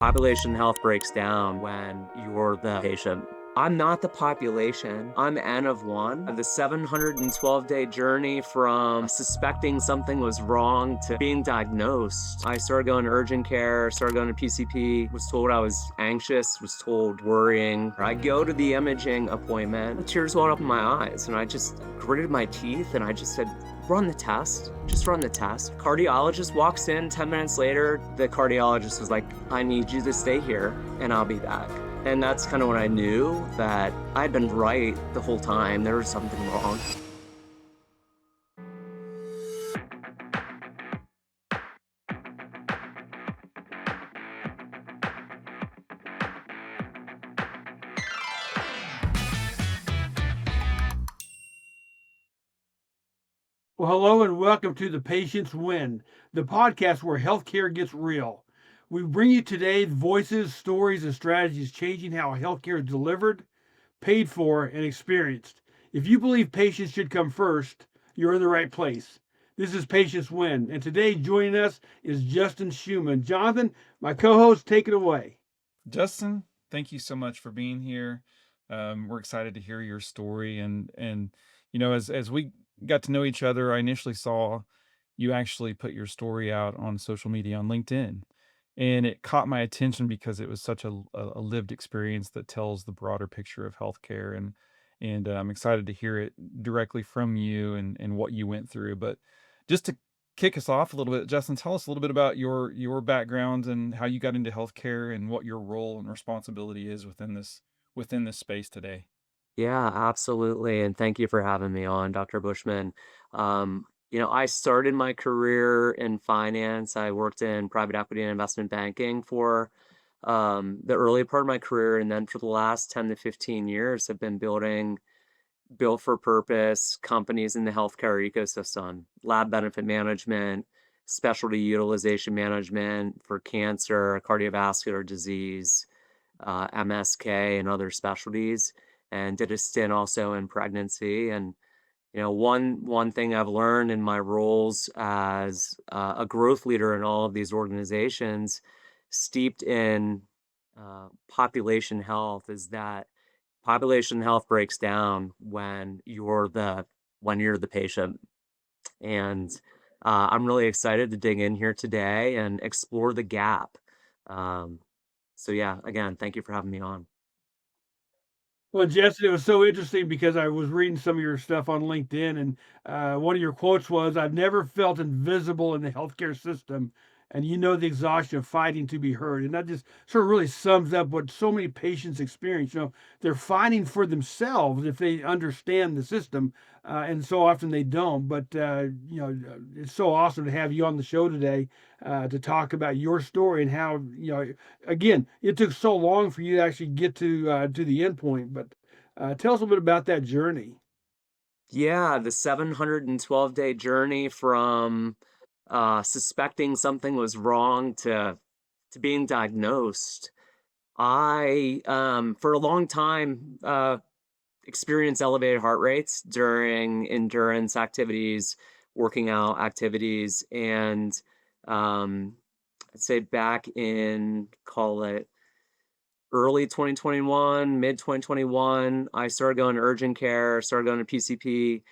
Population health breaks down when you're the patient. I'm not the population. I'm N of one. The 712-day journey from suspecting something was wrong to being diagnosed. I started going to urgent care, started going to PCP, was told I was anxious, was told worrying. I go to the imaging appointment, tears welled up in my eyes, and I just gritted my teeth and I just said, run the test, just run the test. Cardiologist walks in 10 minutes later. The cardiologist was like, I need you to stay here and I'll be back. And that's kind of when I knew that I'd been right the whole time. There was something wrong. Well, hello and welcome to The Patient's Win, the podcast where healthcare gets real. We bring you today voices, stories, and strategies changing how healthcare is delivered, paid for, and experienced. If you believe patients should come first, you're in the right place. This is Patient's Win, and today joining us is Justin Shuman. Jonathan, my co-host, take it away. Justin, thank you so much for being here. We're excited to hear your story, and as we got to know each other, I initially saw you actually put your story out on social media on LinkedIn, and it caught my attention because it was such a lived experience that tells the broader picture of healthcare, and I'm excited to hear it directly from you and what you went through. But just to kick us off a little bit, Justin, tell us a little bit about your background and how you got into healthcare and what your role and responsibility is within this space today. Yeah, absolutely. And thank you for having me on, Dr. Bushman. I started my career in finance. I worked in private equity and investment banking for the early part of my career. And then for the last 10 to 15 years, I've been building built for purpose companies in the healthcare ecosystem, lab benefit management, specialty utilization management for cancer, cardiovascular disease, MSK, and other specialties, and did a stint also in pregnancy. And one thing I've learned in my roles as a growth leader in all of these organizations, steeped in population health, is that population health breaks down when you're the patient. And I'm really excited to dig in here today and explore the gap. Um, so yeah, again, thank you for having me on. Well, Justin, it was so interesting because I was reading some of your stuff on LinkedIn, and one of your quotes was, "I've never felt invisible in the healthcare system, and you know the exhaustion of fighting to be heard." And that just sort of really sums up what so many patients experience. They're fighting for themselves if they understand the system, and so often they don't. But it's so awesome to have you on the show today to talk about your story and how again, it took so long for you to actually get to the end point, but tell us a little bit about that journey. Yeah, the 712-day journey from suspecting something was wrong to being diagnosed. I for a long time experienced elevated heart rates during endurance activities, working out activities, and um, I'd say back in, call it, early 2021, mid 2021, I started going to urgent care, started going to PCP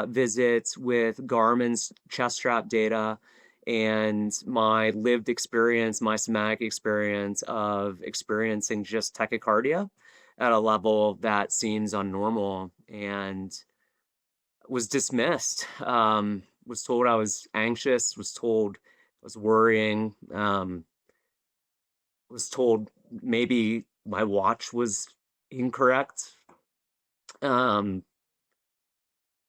visits with Garmin's chest strap data and my lived experience, my somatic experience of experiencing just tachycardia at a level that seems unnormal, and was dismissed. Was told I was anxious, was told I was worrying, was told maybe my watch was incorrect. Um,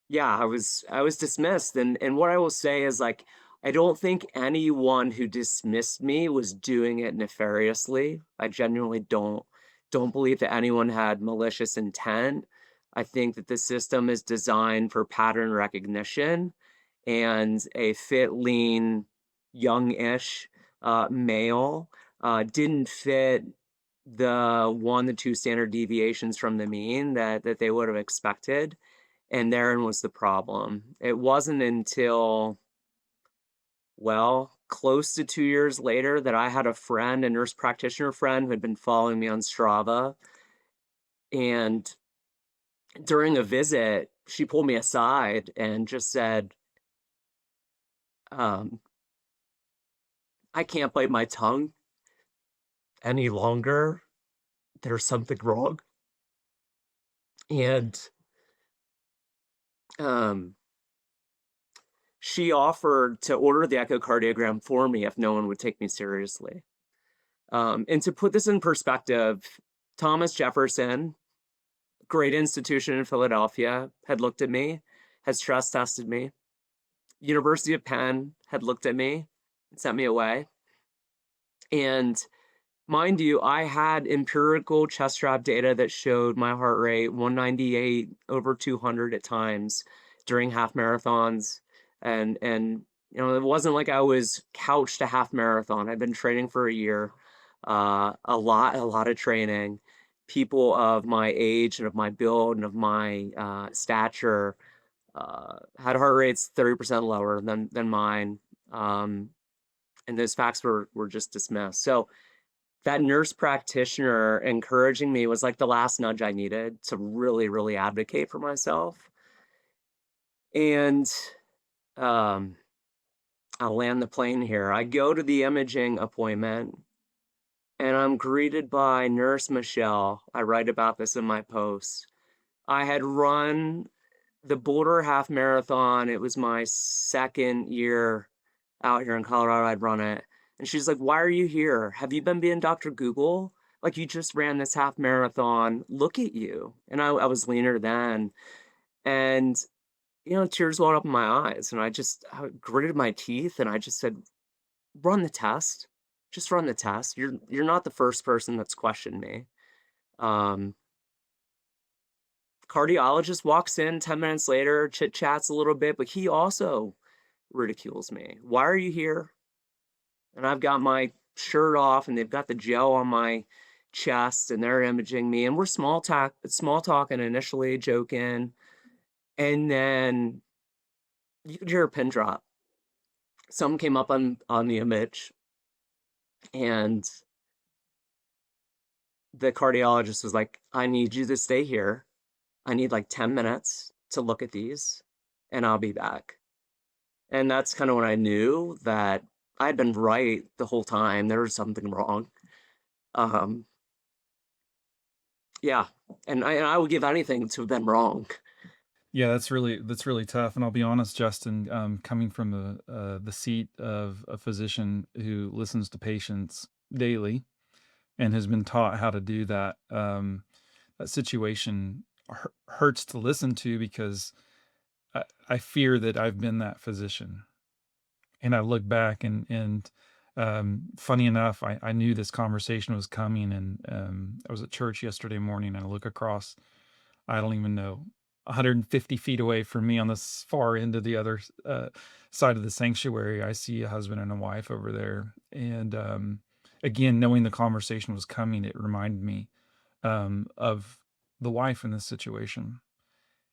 yeah, I was dismissed, and what I will say is, like, I don't think anyone who dismissed me was doing it nefariously. I genuinely don't believe that anyone had malicious intent. I think that the system is designed for pattern recognition, and a fit, lean, young-ish male didn't fit the 1 to 2 standard deviations from the mean that they would have expected, and therein was the problem. It wasn't until, well, close to 2 years later that I had a friend, a nurse practitioner friend who had been following me on Strava, and during a visit, she pulled me aside and just said, um, "I can't bite my tongue any longer. There's something wrong." And, um, she offered to order the echocardiogram for me if no one would take me seriously. And to put this in perspective, Thomas Jefferson, great institution in Philadelphia, had looked at me, had stress tested me. University of Penn had looked at me and sent me away. And mind you, I had empirical chest strap data that showed my heart rate 198 over 200 at times during half marathons. And it wasn't like I was couched a half marathon. I'd been training for a year, a lot of training. People of my age and of my build and of my stature had heart rates 30% lower than mine. And those facts were just dismissed. So that nurse practitioner encouraging me was like the last nudge I needed to really, really advocate for myself. And um, I'll land the plane here. I go to the imaging appointment and I'm greeted by Nurse Michelle. I write about this in my post. I had run the Boulder Half Marathon. It was my second year out here in Colorado. I'd run it. And she's like, "Why are you here? Have you been being Dr. Google? Like, you just ran this half marathon. Look at you." And I was leaner then. And, tears welled up in my eyes. And I gritted my teeth and I just said, "Run the test. Just run the test. You're not the first person that's questioned me." Um, Cardiologist walks in 10 minutes later, chit chats a little bit, but he also ridicules me. "Why are you here?" And I've got my shirt off and they've got the gel on my chest and they're imaging me and we're small talking initially, joking. And then you could hear a pin drop. Something came up on the image and the cardiologist was like, "I need you to stay here. I need like 10 minutes to look at these and I'll be back." And that's kind of when I knew that I'd been right the whole time. There was something wrong. Um, yeah, and I would give anything to have been wrong. Yeah, that's really tough, and I'll be honest, Justin, coming from the seat of a physician who listens to patients daily and has been taught how to do that, that situation hurts to listen to because I fear that I've been that physician. And I look back and funny enough, I knew this conversation was coming, and I was at church yesterday morning, and I look across, I don't even know, 150 feet away from me on this far end of the other side of the sanctuary. I see a husband and a wife over there, and again, knowing the conversation was coming, it reminded me of the wife in this situation,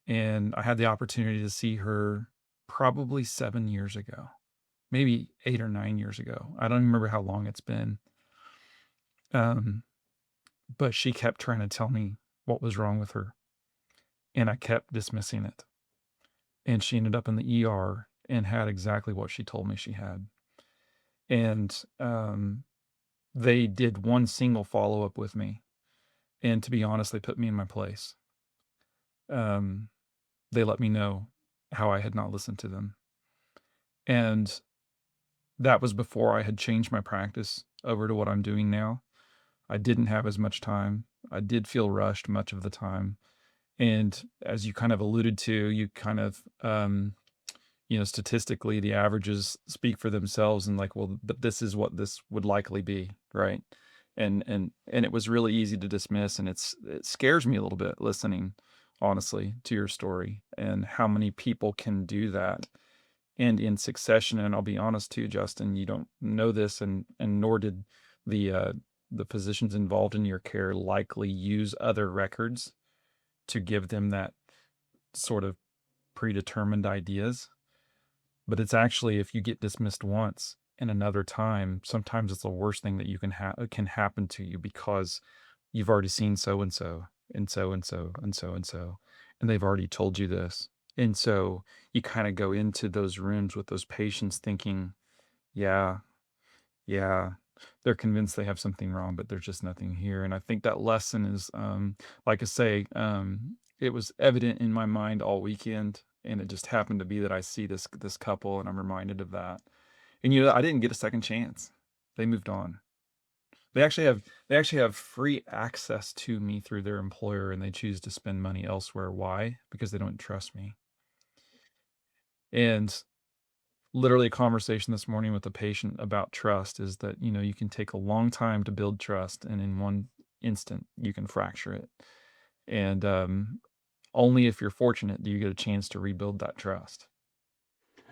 and I had the opportunity to see her probably 7 years ago, maybe 8 or 9 years ago. I don't even remember how long it's been. Um, but she kept trying to tell me what was wrong with her, and I kept dismissing it. And she ended up in the ER and had exactly what she told me she had. And they did one single follow up with me. And to be honest, they put me in my place. Um, they let me know how I had not listened to them. And that was before I had changed my practice over to what I'm doing now. I didn't have as much time. I did feel rushed much of the time. And as you kind of alluded to, you kind of, statistically, the averages speak for themselves and like, well, but this is what this would likely be, right? And it was really easy to dismiss, and it scares me a little bit listening, honestly, to your story and how many people can do that and in succession. And I'll be honest too, Justin, you don't know this, and nor did the physicians involved in your care likely use other records to give them that sort of predetermined ideas. But it's actually, if you get dismissed once, and another time, sometimes it's the worst thing that you can happen to you because you've already seen so and so and so and so and so and so, and they've already told you this. And so you kind of go into those rooms with those patients thinking, yeah, yeah, they're convinced they have something wrong, but there's just nothing here. And I think that lesson is, like I say, it was evident in my mind all weekend, and it just happened to be that I see this couple, and I'm reminded of that. And I didn't get a second chance. They moved on. They actually have free access to me through their employer, and they choose to spend money elsewhere. Why? Because they don't trust me. And literally a conversation this morning with a patient about trust is that, you can take a long time to build trust, and in one instant you can fracture it. And only if you're fortunate do you get a chance to rebuild that trust.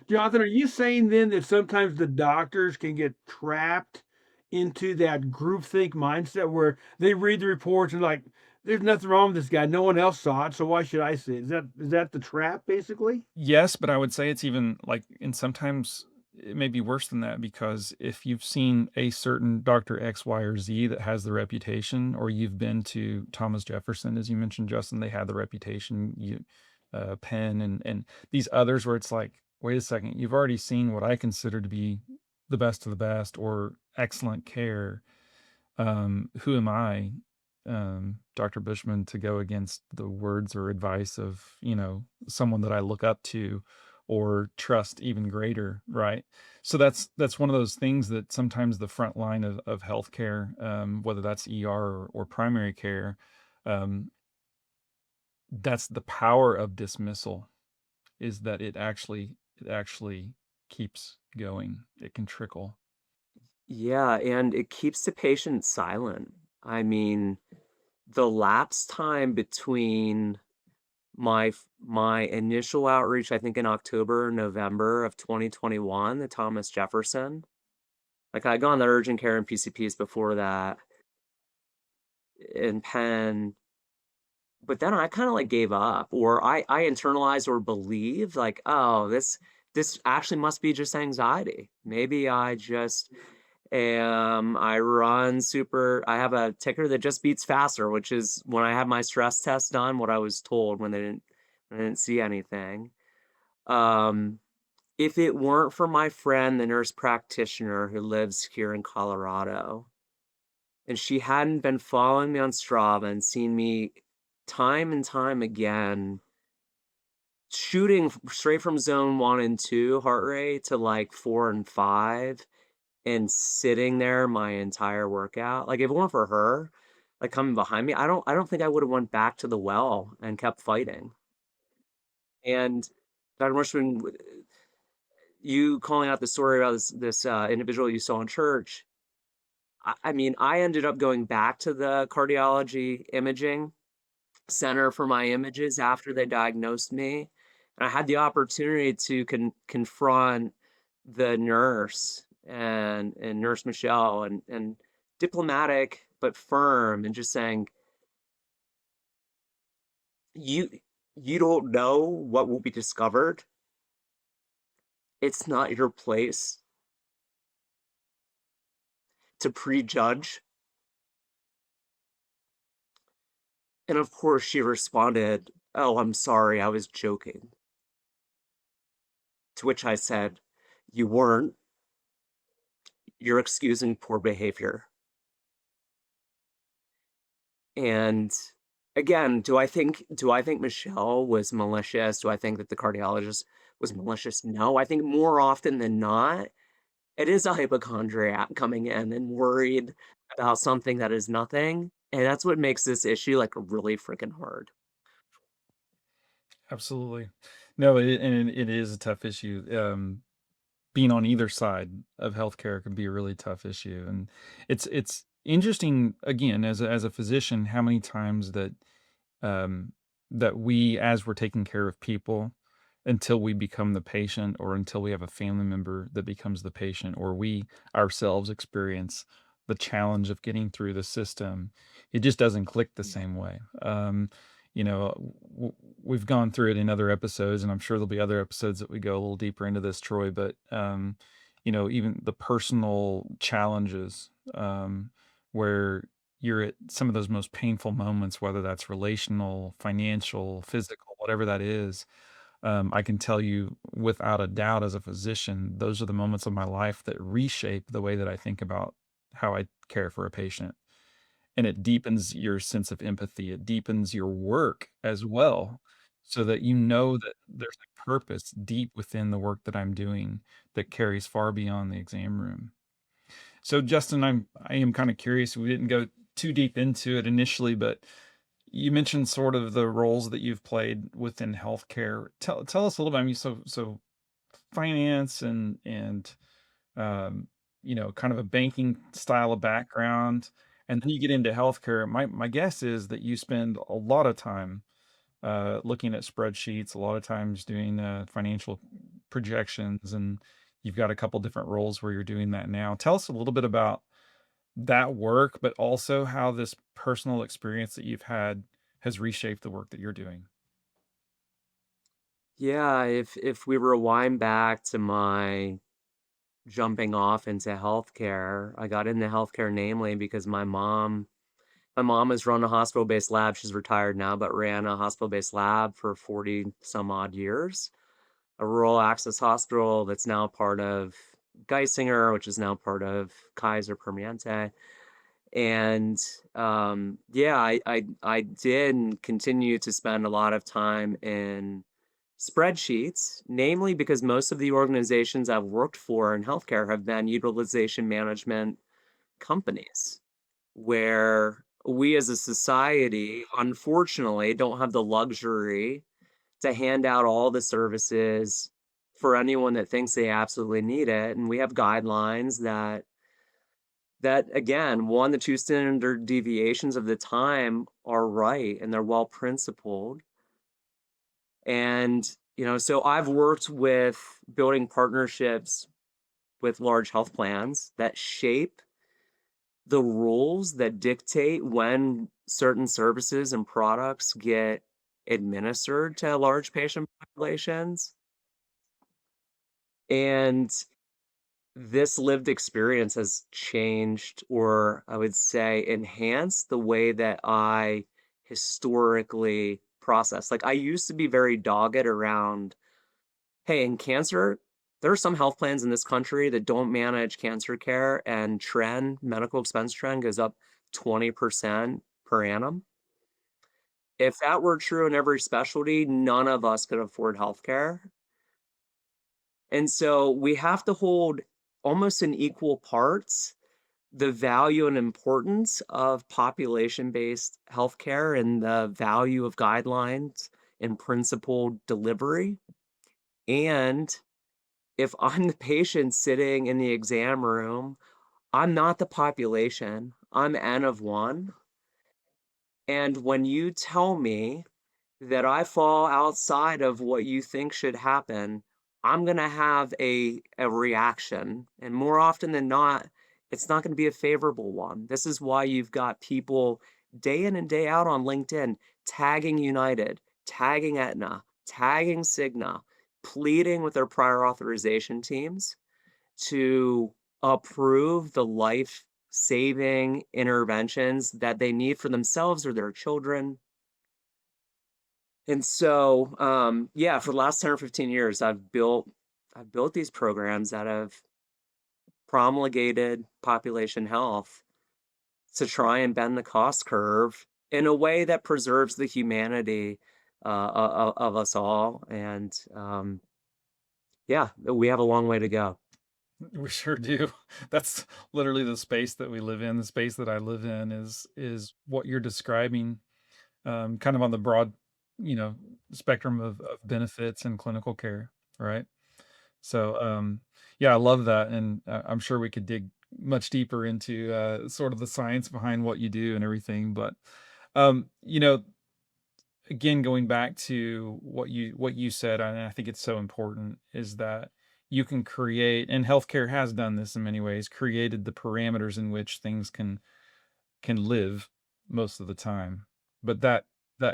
Jonathan, are you saying then that sometimes the doctors can get trapped into that groupthink mindset where they read the reports and like, there's nothing wrong with this guy. No one else saw it, so why should I see it? Is that the trap basically? Yes, but I would say it's even like, and sometimes it may be worse than that, because if you've seen a certain Dr. X, Y, or Z that has the reputation, or you've been to Thomas Jefferson, as you mentioned, Justin, they had the reputation, Penn, and these others where it's like, wait a second, you've already seen what I consider to be the best of the best or excellent care. Who am I, Dr. Bushman, to go against the words or advice of, someone that I look up to or trust even greater, right? So that's one of those things that sometimes the front line of healthcare, whether that's ER or primary care, um, that's the power of dismissal, is that it actually keeps going. It can trickle. Yeah, and it keeps the patient silent. I mean, the lapse time between my initial outreach, I think in October, November of 2021, the Thomas Jefferson. Like I'd gone to urgent care and PCPs before that in Penn, but then I kind of like gave up, or I internalized or believed like, oh, this actually must be just anxiety. Maybe I just I run super. I have a ticker that just beats faster, which is when I had my stress test done, what I was told when I didn't see anything. Um, if it weren't for my friend, the nurse practitioner who lives here in Colorado, and she hadn't been following me on Strava and seen me time and time again shooting straight from zone 1 and 2 heart rate to like 4 and 5 and sitting there my entire workout. Like if it weren't for her, like coming behind me, I don't think I would have went back to the well and kept fighting. And Dr. Bushman, you calling out the story about this individual you saw in church. I mean, I ended up going back to the cardiology imaging center for my images after they diagnosed me. And I had the opportunity to confront the nurse and Nurse Michelle and diplomatic but firm and just saying, you you don't know what will be discovered. It's not your place to prejudge. And of course she responded, "Oh, I'm sorry, I was joking." To which I said, "You weren't. You're excusing poor behavior." And again, do I think Michelle was malicious? Do I think that the cardiologist was malicious? No, I think more often than not, it is a hypochondriac coming in and worried about something that is nothing, and that's what makes this issue, like, really freaking hard. Absolutely. No, and it is a tough issue. Being on either side of healthcare can be a really tough issue, and it's interesting, again, as a physician, how many times um, that we, as we're taking care of people, until we become the patient, or until we have a family member that becomes the patient, or we ourselves experience the challenge of getting through the system, it just doesn't click the Yeah. same way. We've gone through it in other episodes, and I'm sure there'll be other episodes that we go a little deeper into this, Troy. But even the personal challenges, where you're at some of those most painful moments, whether that's relational, financial, physical, whatever that is. I can tell you without a doubt as a physician, those are the moments of my life that reshape the way that I think about how I care for a patient. And it deepens your sense of empathy. It deepens your work as well, so that you know that there's a purpose deep within the work that I'm doing that carries far beyond the exam room. So Justin, I am kind of curious. We didn't go too deep into it initially, but you mentioned sort of the roles that you've played within healthcare. Tell us a little bit. I mean, so finance and kind of a banking style of background, and then you get into healthcare. My guess is that you spend a lot of time looking at spreadsheets, a lot of times doing financial projections, and you've got a couple different roles where you're doing that now. Tell us a little bit about that work, but also how this personal experience that you've had has reshaped the work that you're doing. Yeah, if we rewind back to my jumping off into healthcare, I got into healthcare namely because my mom has run a hospital-based lab. She's retired now, but ran a hospital-based lab for 40 some odd years. A rural access hospital that's now part of Geisinger, which is now part of Kaiser Permanente. And yeah, I did and continue to spend a lot of time in spreadsheets, namely because most of the organizations I've worked for in healthcare have been utilization management companies where we as a society, unfortunately, don't have the luxury to hand out all the services for anyone that thinks they absolutely need it. And we have guidelines that again, one, the two standard deviations of the time are right and they're well principled. And, so I've worked with building partnerships with large health plans that shape the rules that dictate when certain services and products get administered to large patient populations. And this lived experience has changed, or I would say enhanced the way that I historically process. Like I used to be very dogged around, hey, in cancer, there are some health plans in this country that don't manage cancer care, and medical expense trend goes up 20% per annum. If that were true in every specialty, none of us could afford healthcare. And so we have to hold almost in equal parts the value and importance of population-based healthcare and the value of guidelines and principled delivery. And if I'm the patient sitting in the exam room, I'm not the population. I'm N of one. And when you tell me that I fall outside of what you think should happen, I'm gonna have a reaction, and more often than not, it's not gonna be a favorable one. This is why you've got people day in and day out on LinkedIn tagging United, tagging Aetna, tagging Cigna, pleading with their prior authorization teams to approve the life-saving interventions that they need for themselves or their children. And so, yeah, for the last 10 or 15 years, I've built these programs that have promulgated population health to try and bend the cost curve in a way that preserves the humanity of us all. And yeah, we have a long way to go. We sure do. That's literally the space that we live in. The space that I live in is what you're describing, kind of on the broad, you know, spectrum of benefits and clinical care, right? So, yeah, I love that, and I'm sure we could dig much deeper into sort of the science behind what you do and everything. But, um, you know, again, going back to what you said, and I think it's so important, is that you can create, and healthcare has done this in many ways, created the parameters in which things can live most of the time. But that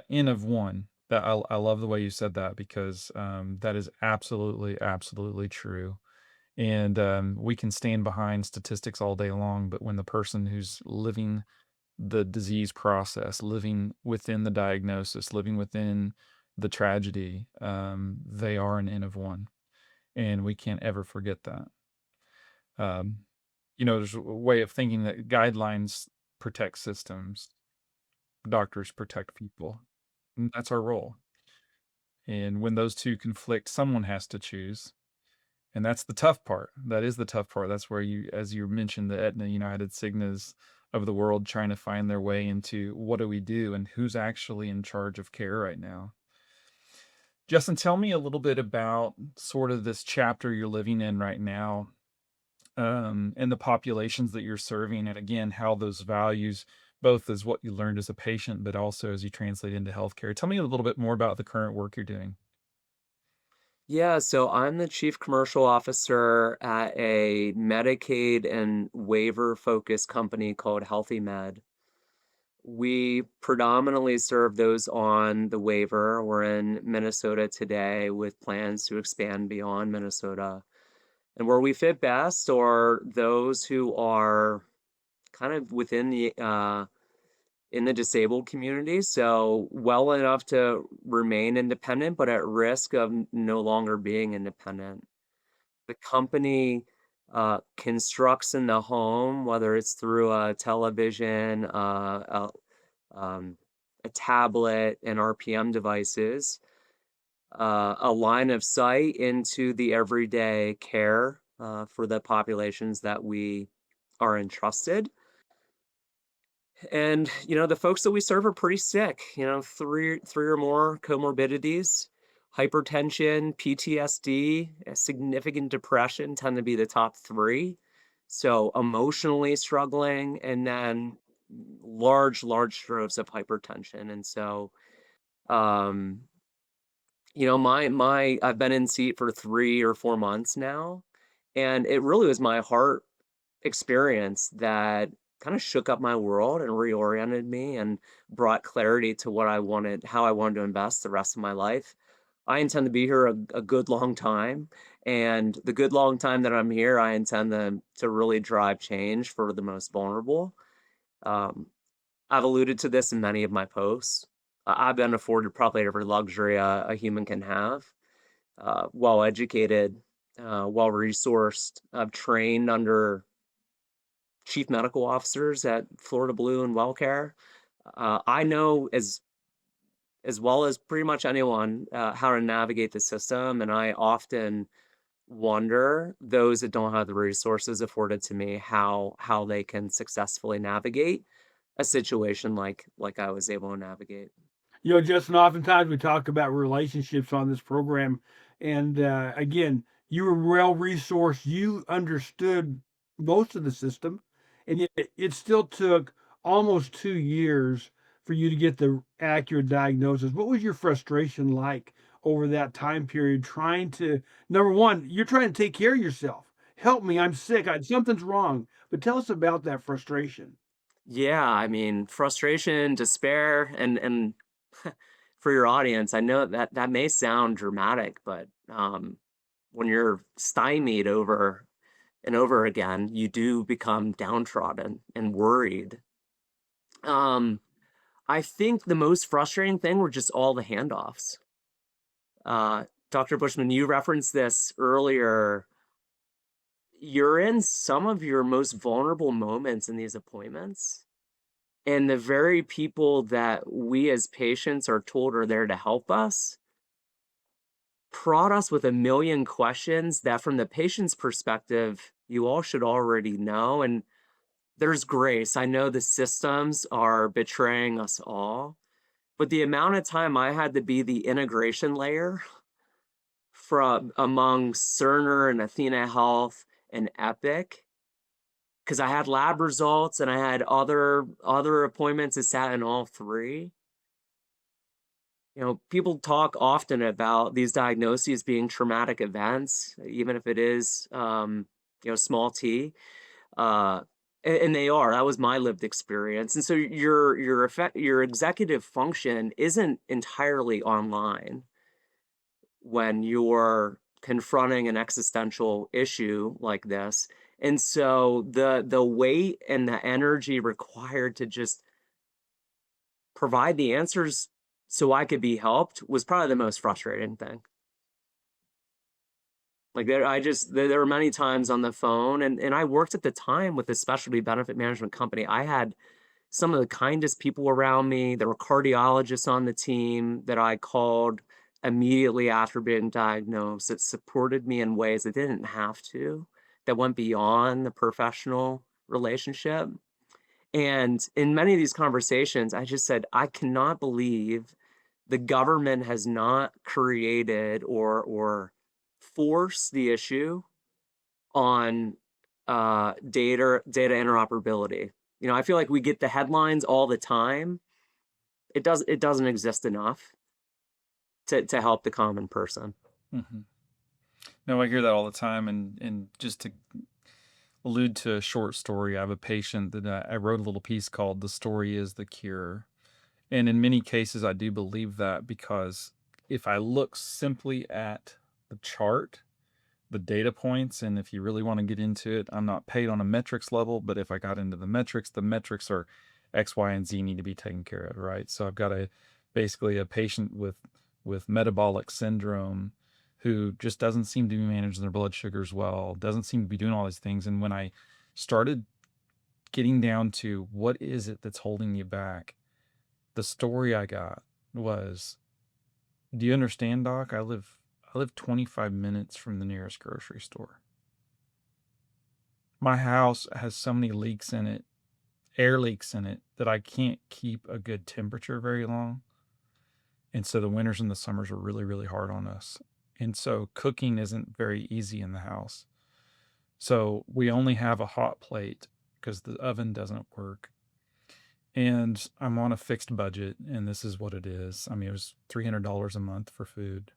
N of one, that I love the way you said that because that is absolutely, absolutely true. And we can stand behind statistics all day long, but when the person who's living the disease process, living within the diagnosis, living within the tragedy, they are an N of one, and we can't ever forget that. Um, there's a way of thinking that guidelines protect systems, doctors protect people, and that's our role. And when those two conflict, someone has to choose. And that's the tough part. That is the tough part. That's where you, as you mentioned, the Aetna, United, Cignas of the world trying to find their way into what do we do and who's actually in charge of care right now. Justin, tell me a little bit about sort of this chapter you're living in right now, and the populations that you're serving, and again, how those values, both as what you learned as a patient, but also as you translate into healthcare. Tell me a little bit more about the current work you're doing. Yeah, so I'm the chief commercial officer at a Medicaid and waiver focused company called Healthy Med. We predominantly serve those on the waiver. We're in Minnesota today with plans to expand beyond Minnesota. And where we fit best are those who are kind of within the in the disabled community, so well enough to remain independent, but at risk of no longer being independent. The company constructs in the home, whether it's through a television, um, a tablet, and RPM devices, a line of sight into the everyday care for the populations that we are entrusted. And, the folks that we serve are pretty sick, three or more comorbidities, hypertension, PTSD, significant depression tend to be the top three. So emotionally struggling, and then large droves of hypertension. And so, um, my I've been in seat for 3 or 4 months now, and it really was my heart experience that kind of shook up my world and reoriented me and brought clarity to how I wanted to invest the rest of my life. I intend to be here a good long time. And the good long time that I'm here, I intend to really drive change for the most vulnerable. Um, I've alluded to this in many of my posts. I've been afforded probably every luxury a human can have. Well educated, well resourced. I've trained under chief medical officers at Florida Blue and WellCare. I know as well as pretty much anyone how to navigate the system, and I often wonder those that don't have the resources afforded to me how they can successfully navigate a situation like I was able to navigate. Justin, oftentimes we talk about relationships on this program. And again, you were well resourced. You understood most of the system. And yet it still took almost 2 years for you to get the accurate diagnosis. What was your frustration like over that time period trying to, number one, you're trying to take care of yourself. Help me, I'm sick. Something's wrong. But tell us about that frustration. Yeah, I mean, frustration, despair, and for your audience, I know that that may sound dramatic, but when you're stymied over and over again, you do become downtrodden and worried. Um, I think the most frustrating thing were just all the handoffs. Dr. Bushman, you referenced this earlier. You're in some of your most vulnerable moments in these appointments. And the very people that we as patients are told are there to help us prod us with a million questions that, from the patient's perspective, you all should already know. And there's grace. I know the systems are betraying us all, but the amount of time I had to be the integration layer from among Cerner and Athena Health and Epic, because I had lab results and I had other appointments that sat in all three. People talk often about these diagnoses being traumatic events, even if it is, small t. Uh, and they are. That was my lived experience. And so your executive function isn't entirely online when you're confronting an existential issue like this. And so the weight and the energy required to just provide the answers so I could be helped was probably the most frustrating thing. Like there were many times on the phone, and I worked at the time with a specialty benefit management company. I had some of the kindest people around me. There were cardiologists on the team that I called immediately after being diagnosed that supported me in ways that didn't have to, that went beyond the professional relationship. And in many of these conversations, I just said, I cannot believe the government has not created or forced the issue on data interoperability. You know, I feel like we get the headlines all the time. It doesn't exist enough to help the common person. Mhm. No, I hear that all the time, and just to allude to a short story, I have a patient that I wrote a little piece called "The Story is the Cure." And in many cases, I do believe that because if I look simply at the chart, the data points, and if you really want to get into it, I'm not paid on a metrics level, but if I got into the metrics are X, Y, and Z need to be taken care of, right? So I've got basically a patient with metabolic syndrome who just doesn't seem to be managing their blood sugars well, doesn't seem to be doing all these things. And when I started getting down to what is it that's holding you back, the story I got was, "Do you understand, doc? I live 25 minutes from the nearest grocery store. My house has so many leaks in it, air leaks in it, that I can't keep a good temperature very long. And so the winters and the summers are really, really hard on us. And so cooking isn't very easy in the house. So we only have a hot plate because the oven doesn't work. And I'm on a fixed budget, and this is what it is." I mean, it was $300 a month for food.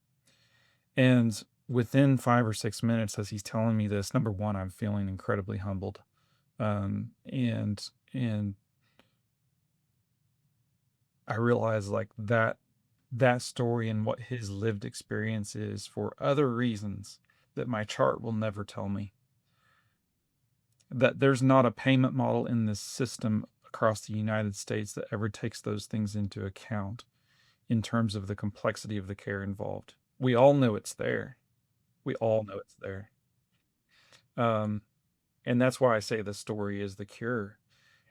And within 5 or 6 minutes, as he's telling me this, number one, I'm feeling incredibly humbled. And I realize like that story and what his lived experience is for other reasons that my chart will never tell me. That there's not a payment model in this system across the United States that ever takes those things into account in terms of the complexity of the care involved. We all know it's there. We all know it's there. Um, and that's why I say the story is the cure.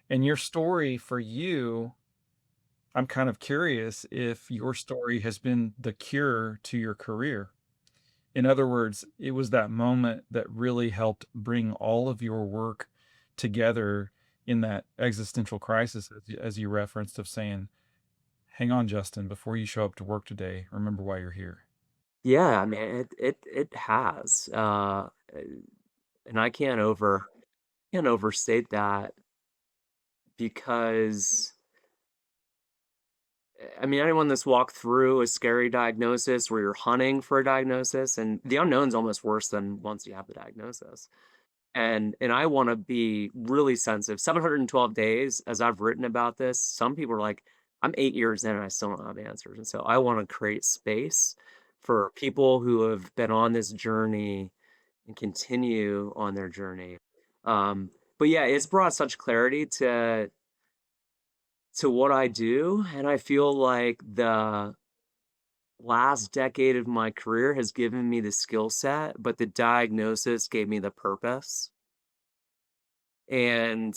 And your story for you, I'm kind of curious if your story has been the cure to your career. In other words, it was that moment that really helped bring all of your work together in that existential crisis, as you referenced, of saying, "Hang on, Justin, before you show up to work today, remember why you're here." Yeah, I mean, it has, and I can't overstate that because I mean, anyone that's walked through a scary diagnosis where you're hunting for a diagnosis, and the unknown's almost worse than once you have the diagnosis. And I wanna be really sensitive. 712 days, as I've written about this, some people are like, "I'm 8 years in and I still don't have answers." And so I wanna create space for people who have been on this journey and continue on their journey. But yeah, it's brought such clarity to what I do, and I feel like the last decade of my career has given me the skill set, but the diagnosis gave me the purpose. And,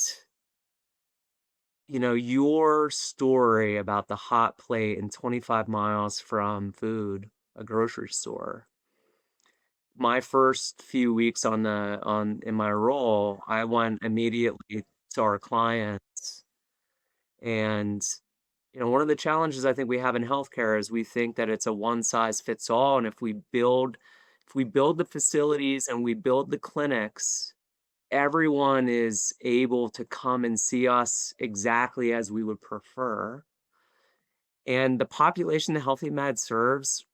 you know, your story about the hot plate and 25 miles from food, a grocery store. My first few weeks on in my role, I went immediately to our clients. And, you know, one of the challenges I think we have in healthcare is we think that it's a one size fits all. And if we build the facilities and we build the clinics, everyone is able to come and see us exactly as we would prefer. And the population that Healthy Med serves,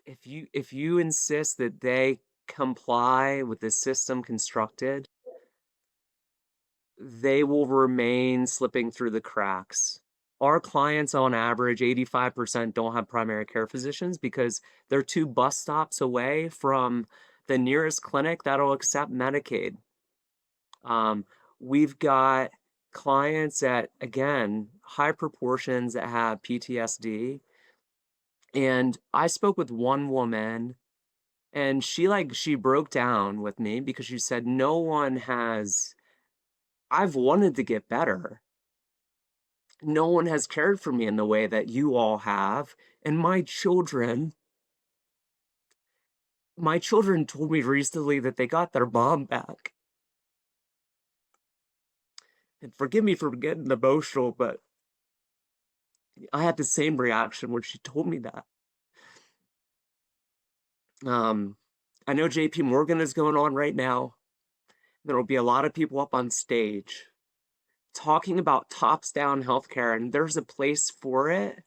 if you insist that they comply with the system constructed, they will remain slipping through the cracks. Our clients on average, 85% don't have primary care physicians because they're 2 bus stops away from the nearest clinic that'll accept Medicaid. Um, we've got clients at, again, high proportions that have PTSD. And I spoke with one woman and she broke down with me because she said, "No one has I've wanted to get better. No one has cared for me in the way that you all have, and my children told me recently that they got their mom back." And forgive me for getting emotional, but I had the same reaction when she told me that. Um, I know JP Morgan is going on right now. There will be a lot of people up on stage talking about tops down healthcare, and there's a place for it.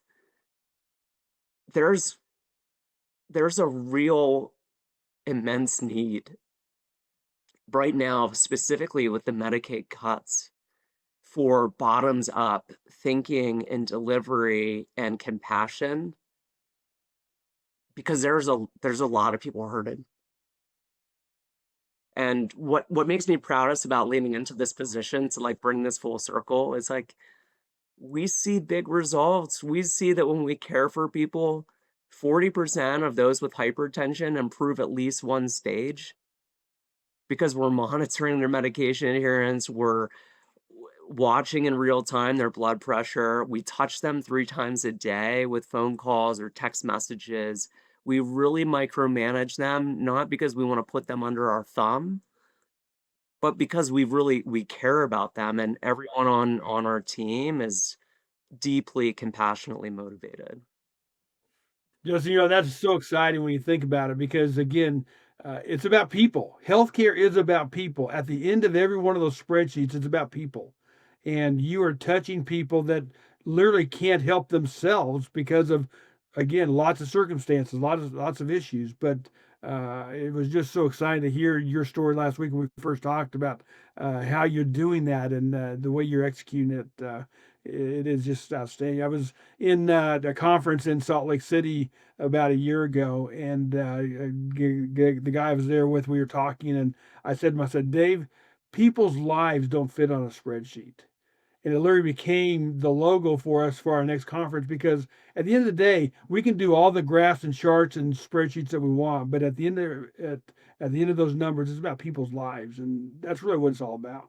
There's there's a real immense need right now, specifically with the Medicaid cuts, for bottoms up thinking and delivery and compassion because there's a lot of people hurting. And what makes me proudest about leaning into this position to like bring this full circle is like we see big results. We see that when we care for people, 40% of those with hypertension improve at least one stage because we're monitoring their medication adherence, we're watching in real time their blood pressure. We touch them 3 times a day with phone calls or text messages. We really micromanage them, not because we wanna put them under our thumb, but because we care about them, and everyone on our team is deeply compassionately motivated. Just, that's so exciting when you think about it because, again, it's about people. Healthcare is about people. At the end of every one of those spreadsheets, it's about people. And you are touching people that literally can't help themselves because of, again, lots of circumstances, lots of issues. But it was just so exciting to hear your story last week when we first talked about how you're doing that and the way you're executing it. It is just outstanding. I was in a conference in Salt Lake City about a year ago, and the guy I was there with, we were talking, and I said to him, I said, Dave, people's lives don't fit on a spreadsheet. And it literally became the logo for us for our next conference because at the end of the day, we can do all the graphs and charts and spreadsheets that we want, but at the end of those numbers, it's about people's lives, and that's really what it's all about.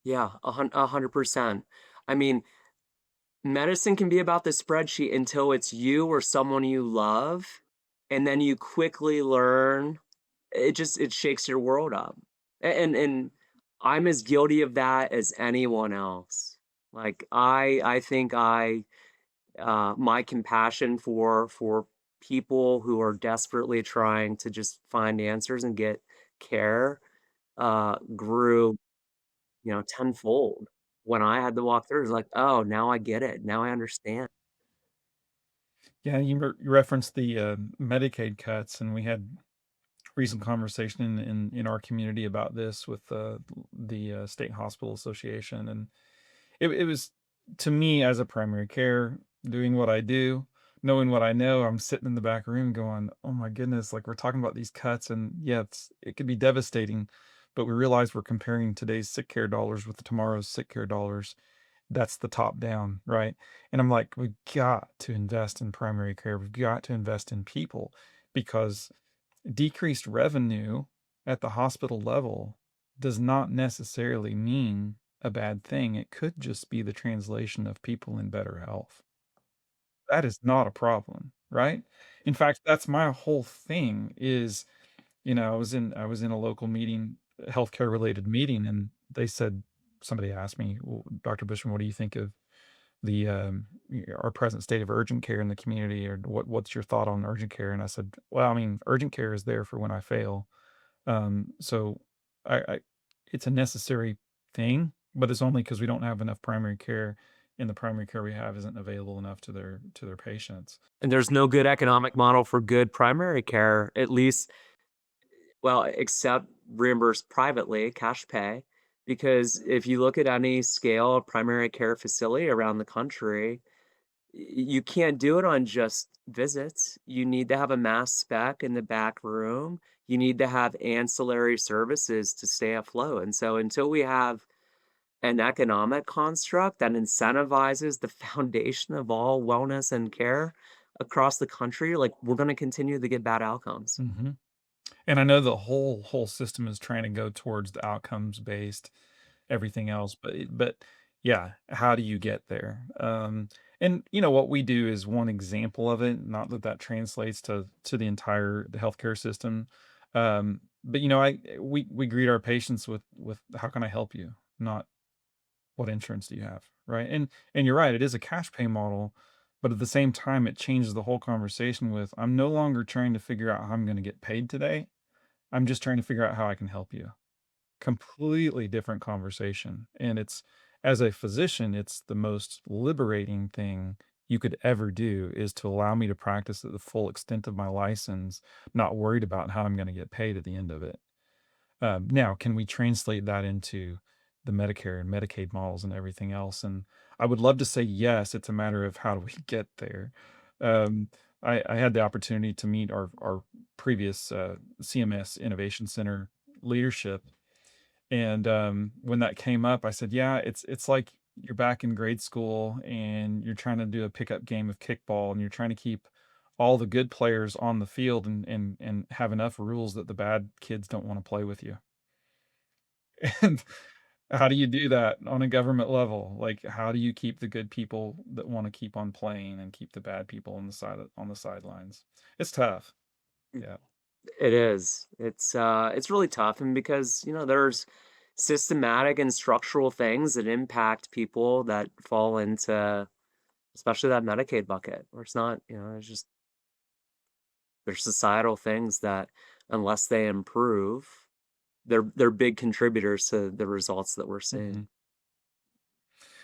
Yeah, 100%. I mean, medicine can be about the spreadsheet until it's you or someone you love, and then you quickly learn it shakes your world up. And I'm as guilty of that as anyone else. Like I think my compassion for people who are desperately trying to just find answers and get care grew, tenfold. When I had to walk through, it was like, "Oh, now I get it. Now I understand." Yeah, you referenced the Medicaid cuts, and we had recent conversation in our community about this with the state hospital association, and it was, to me as a primary care, doing what I do, knowing what I know, I'm sitting in the back room going, "Oh my goodness, like we're talking about these cuts and yeah, it could be devastating, but we realize we're comparing today's sick care dollars with tomorrow's sick care dollars. That's the top down, right?" And I'm like, "We've got to invest in primary care. We've got to invest in people because decreased revenue at the hospital level does not necessarily mean a bad thing. It could just be the translation of people in better health. That is not a problem, right? In fact, that's my whole thing is, I was in a local meeting, a healthcare related meeting, and they said, somebody asked me, "Well, Dr. Bushman, what do you think of the our present state of urgent care in the community, or what's your thought on urgent care?" And I said, "Well, I mean, urgent care is there for when I fail. So I it's a necessary thing, but it's only because we don't have enough primary care, and the primary care we have isn't available enough to their patients." And there's no good economic model for good primary care, at least, well, except reimbursed privately, cash pay. Because if you look at any scale of primary care facility around the country, you can't do it on just visits. You need to have a mass spec in the back room. You need to have ancillary services to stay afloat. And so until we have an economic construct that incentivizes the foundation of all wellness and care across the country, like we're going to continue to get bad outcomes. Mhm. And I know the whole system is trying to go towards the outcomes based everything else, but yeah, how do you get there? And what we do is one example of it, not that that translates to the healthcare system. But we greet our patients with how can I help you? Not what insurance do you have, right? And you're right, it is a cash pay model, but at the same time it changes the whole conversation with I'm no longer trying to figure out how I'm going to get paid today. I'm just trying to figure out how I can help you. Completely different conversation. And it's as a physician, it's the most liberating thing you could ever do is to allow me to practice at the full extent of my license, not worried about how I'm going to get paid at the end of it. Now, can we translate that into the Medicare and Medicaid models and everything else? And I would love to say yes. It's a matter of how do we get there. Um, I had the opportunity to meet our previous CMS Innovation Center leadership, and when that came up, I said, "Yeah, it's like you're back in grade school and you're trying to do a pickup game of kickball, and you're trying to keep all the good players on the field and have enough rules that the bad kids don't want to play with you." And how do you do that on a government level? Like, how do you keep the good people that want to keep on playing and keep the bad people on the sidelines? It's tough. Yeah. It is. It's really tough, and because, there's systematic and structural things that impact people that fall into especially that Medicaid bucket, where it's not, it's just there's societal things that unless they improve, they're big contributors to the results that we're Mhm. seeing.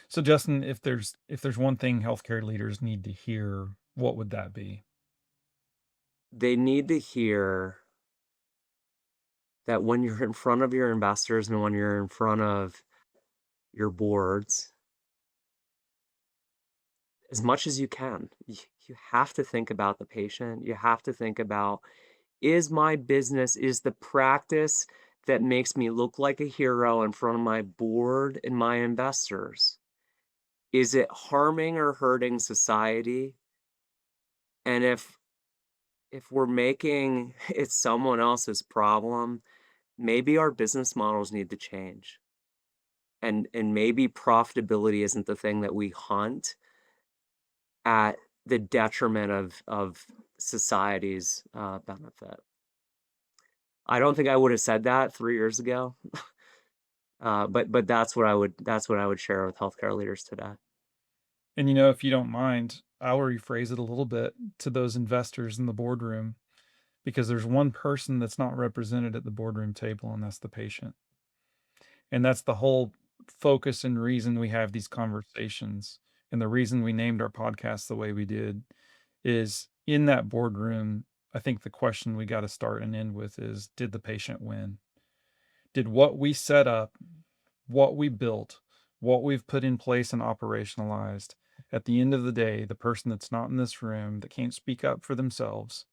So, Justin, if there's one thing healthcare leaders need to hear, what would that be? They need to hear that when you're in front of your investors and when you're in front of your boards, as much as you can, you have to think about the patient. You have to think about, is my business, is the practice that makes me look like a hero in front of my board and my investors, is it harming or hurting society? And if we're making it someone else's problem, maybe our business models need to change. And maybe profitability isn't the thing that we hunt at the detriment of society's, benefit. I don't think I would have said that 3 years ago, but that's what I would share with healthcare leaders today. And if you don't mind, I'll rephrase it a little bit to those investors in the boardroom because there's one person that's not represented at the boardroom table, and that's the patient. And that's the whole focus and reason we have these conversations. And the reason we named our podcast the way we did is in that boardroom. I think the question we got to start and end with is, did the patient win? Did what we set up, what we built, what we've put in place and operationalized, at the end of the day, the person that's not in this room that can't speak up for themselves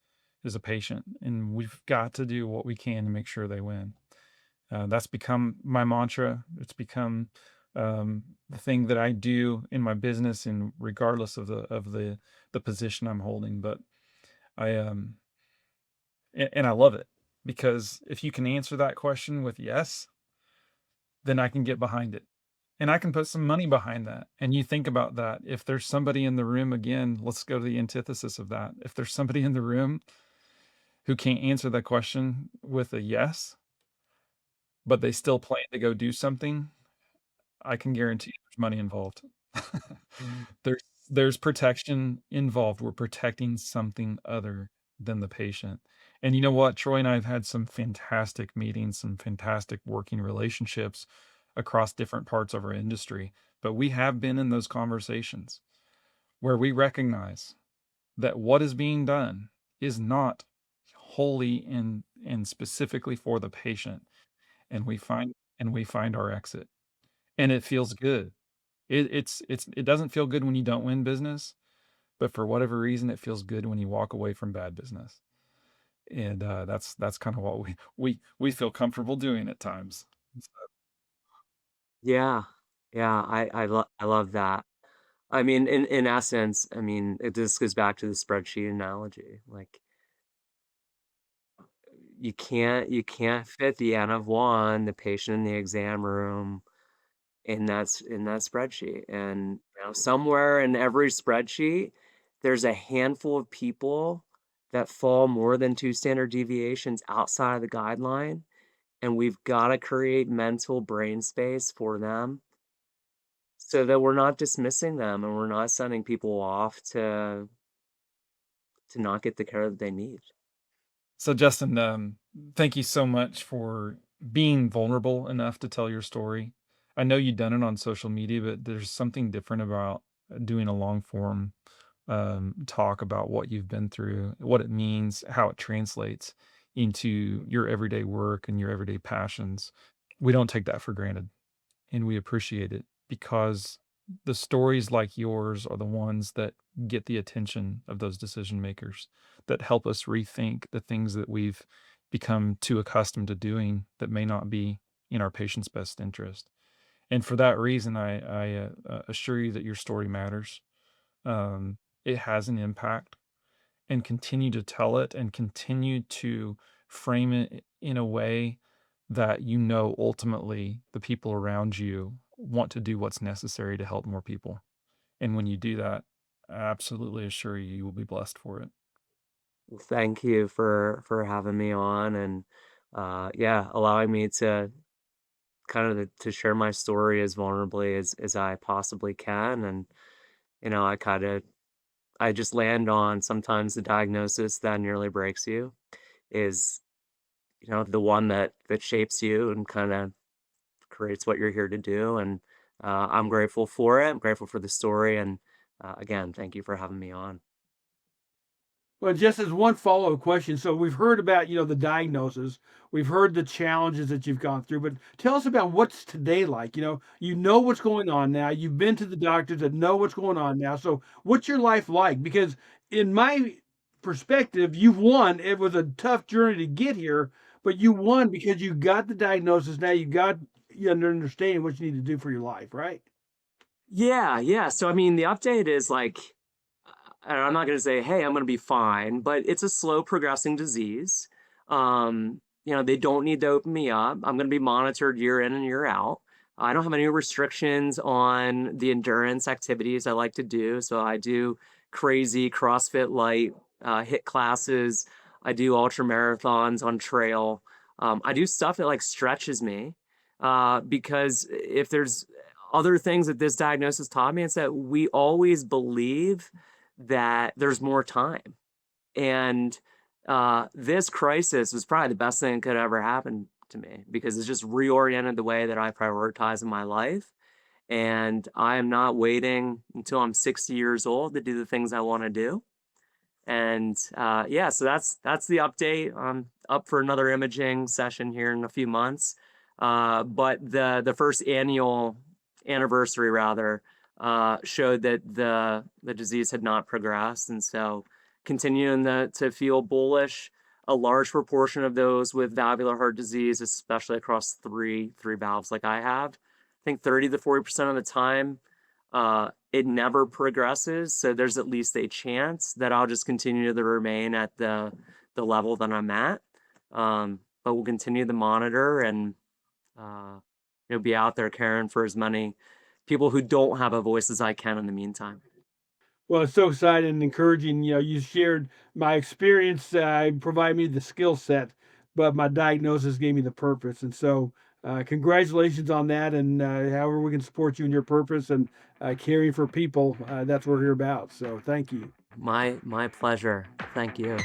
is a patient. And we've got to do what we can to make sure they win. That's become my mantra. It's become the thing that I do in my business, and regardless of the position I'm holding. But I and I love it because if you can answer that question with yes, then I can get behind it. And I can put some money behind that. And you think about that. If there's somebody in the room, again, let's go to the antithesis of that. If there's somebody in the room who can't answer that question with a yes, but they still plan to go do something, I can guarantee there's money involved. There's there's protection involved. We're protecting something other than the patient. And you know what? Troy and I have had some fantastic meetings, some fantastic working relationships across different parts of our industry. But we have been in those conversations where we recognize that what is being done is not wholly and specifically for the patient. And we find and we find our exit, and it feels good. It doesn't feel good when you don't win business, but for whatever reason, it feels good when you walk away from bad business. And, that's kinda what we feel comfortable doing at times. So Yeah. Yeah, I love that. I mean, in essence, I mean, it just goes back to the spreadsheet analogy. Like, you can't fit the N of 1, the patient in the exam room, in that spreadsheet, and, somewhere in every spreadsheet, there's a handful of people that fall more than 2 standard deviations outside of the guideline, and we've gotta create mental brain space for them so that we're not dismissing them and we're not sending people off to not get the care that they need. so Justin, thank you so much for being vulnerable enough to tell your story. I know you've done it on social media, but there's something different about doing a long form talk about what you've been through, what it means, how it translates into your everyday work and your everyday passions. We don't take that for granted, and we appreciate it because the stories like yours are the ones that get the attention of those decision makers, that help us rethink the things that we've become too accustomed to doing that may not be in our patient's best interest. And for that reason, I assure you that your story matters. It has an impact, and continue to tell it and continue to frame it in a way that ultimately the people around you want to do what's necessary to help more people. And when you do that, I absolutely assure you, you will be blessed for it. Well, thank you for having me on and, yeah, allowing me to to share my story as vulnerably as I possibly can, and, I just land on sometimes the diagnosis that nearly breaks you is, the one that shapes you and kinda creates what you're here to do, and, I'm grateful for it. I'm grateful for the story, and, again, thank you for having me on. Well, just as one follow-up question, so we've heard about, the diagnosis, we've heard the challenges that you've gone through, but tell us about what's today like. You know what's going on now. You've been to the doctors that know what's going on now. So what's your life like? Because in my perspective, you've won. It was a tough journey to get here, but you won because you got the diagnosis. Now you understand what you need to do for your life, right? Yeah, yeah, so, I mean, the update is, like, and I'm not gonna say, "Hey, I'm gonna be fine," but it's a slow progressing disease. They don't need to open me up. I'm gonna be monitored year in and year out. I don't have any restrictions on the endurance activities I like to do. So I do crazy CrossFit light hit classes. I do ultra marathons on trail. I do stuff that like stretches me because if there's other things that this diagnosis taught me, it's that we always believe that there's more time. And this crisis was probably the best thing that could ever happen to me because it's just reoriented the way that I prioritize in my life. And I am not waiting until I'm 60 years old to do the things I want to do. And yeah, so that's the update. I'm up for another imaging session here in a few months. But the first annual anniversary rather showed that the disease had not progressed, and so continuing to feel bullish. A large proportion of those with valvular heart disease, especially across three valves like I have, I think 30 to 40% of the time, it never progresses. So there's at least a chance that I'll just continue to remain at the level that I'm at. But we'll continue to monitor and uh, be out there caring for as many people who don't have a voice as I can in the meantime. Well, it's so exciting and encouraging. You shared my experience, provide me the skill set, but my diagnosis gave me the purpose. And so, congratulations on that. And however we can support you in your purpose and caring for people, that's what we're here about. So, thank you. My pleasure. Thank you.